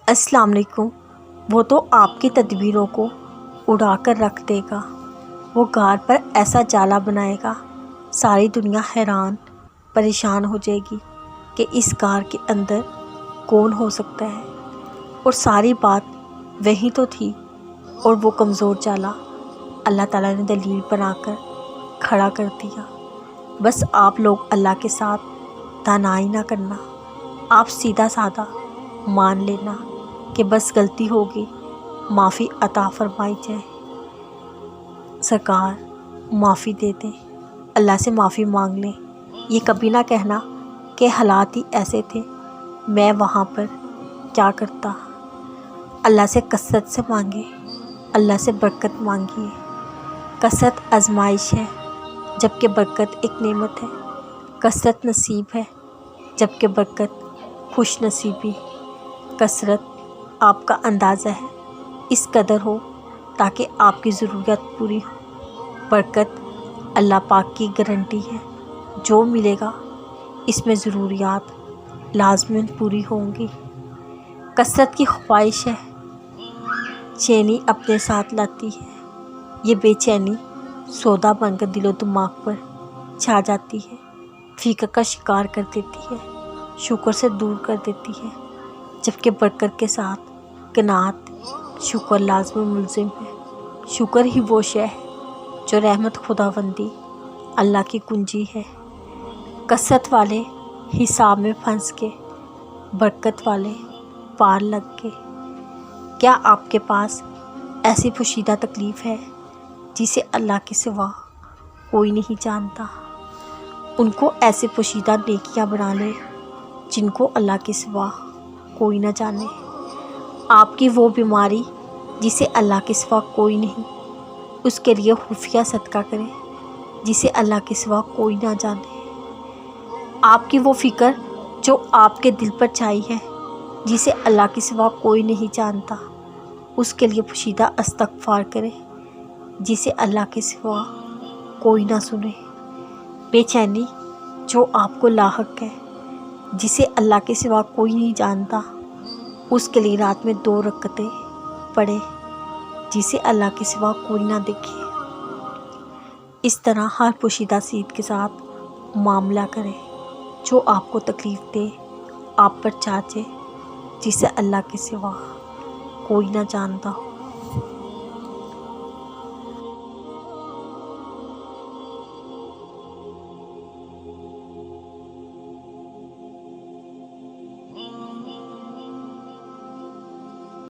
السلام علیکم۔ وہ تو آپ کی تدبیروں کو اڑا کر رکھ دے گا، وہ غار پر ایسا جالا بنائے گا، ساری دنیا حیران پریشان ہو جائے گی کہ اس غار کے اندر کون ہو سکتا ہے۔ اور ساری بات وہی تو تھی، اور وہ کمزور جالا اللہ تعالیٰ نے دلیل بنا کر کھڑا کر دیا۔ بس آپ لوگ اللہ کے ساتھ دانائی نہ کرنا، آپ سیدھا سادہ مان لینا کہ بس غلطی ہوگی، معافی عطا فرمائی جائے۔ سرکار معافی دے دیں، اللہ سے معافی مانگ لیں۔ یہ کبھی نہ کہنا کہ حالات ہی ایسے تھے، میں وہاں پر کیا کرتا۔ اللہ سے کثرت سے مانگے، اللہ سے برکت مانگیے۔ کثرت آزمائش ہے جبکہ برکت ایک نعمت ہے، کثرت نصیب ہے جبکہ برکت خوش نصیبی۔ کثرت آپ کا اندازہ ہے، اس قدر ہو تاکہ آپ کی ضروریات پوری ہو۔ برکت اللہ پاک کی گارنٹی ہے، جو ملے گا اس میں ضروریات لازماً پوری ہوں گی۔ کثرت کی خواہش ہے، چینی اپنے ساتھ لاتی ہے۔ یہ بے چینی سودا بن کر دل و دماغ پر چھا جاتی ہے، فکر کا شکار کر دیتی ہے، شکر سے دور کر دیتی ہے، جبکہ برکت کے ساتھ قناعت شکر لازم ملزم ہے۔ شکر ہی وہ شے ہے جو رحمت خداوندی اللہ کی کنجی ہے۔ کثرت والے حساب میں پھنس کے، برکت والے پار لگ کے۔ کیا آپ کے پاس ایسی پوشیدہ تکلیف ہے جسے اللہ کے سوا کوئی نہیں جانتا؟ ان کو ایسے پوشیدہ نیکیاں بنا لے جن کو اللہ کے سوا کوئی نہ جانے۔ آپ کی وہ بیماری جسے اللہ کے سوا کوئی نہیں، اس کے لیے خفیہ صدقہ کریں جسے اللہ کے سوا کوئی نہ جانے۔ آپ کی وہ فکر جو آپ کے دل پر چھائی ہے جسے اللہ کے سوا کوئی نہیں جانتا، اس کے لیے پوشیدہ استغفار کریں جسے اللہ کے سوا کوئی نہ سنے۔ بے چینی جو آپ کو لاحق ہے جسے اللہ کے سوا کوئی نہیں جانتا، اس کے لیے رات میں 2 رکعتیں پڑھے جسے اللہ کے سوا کوئی نہ دیکھے۔ اس طرح ہر پوشیدہ چیز کے ساتھ معاملہ کریں جو آپ کو تکلیف دے، آپ پر چاچے، جسے اللہ کے سوا کوئی نہ جانتا ہو۔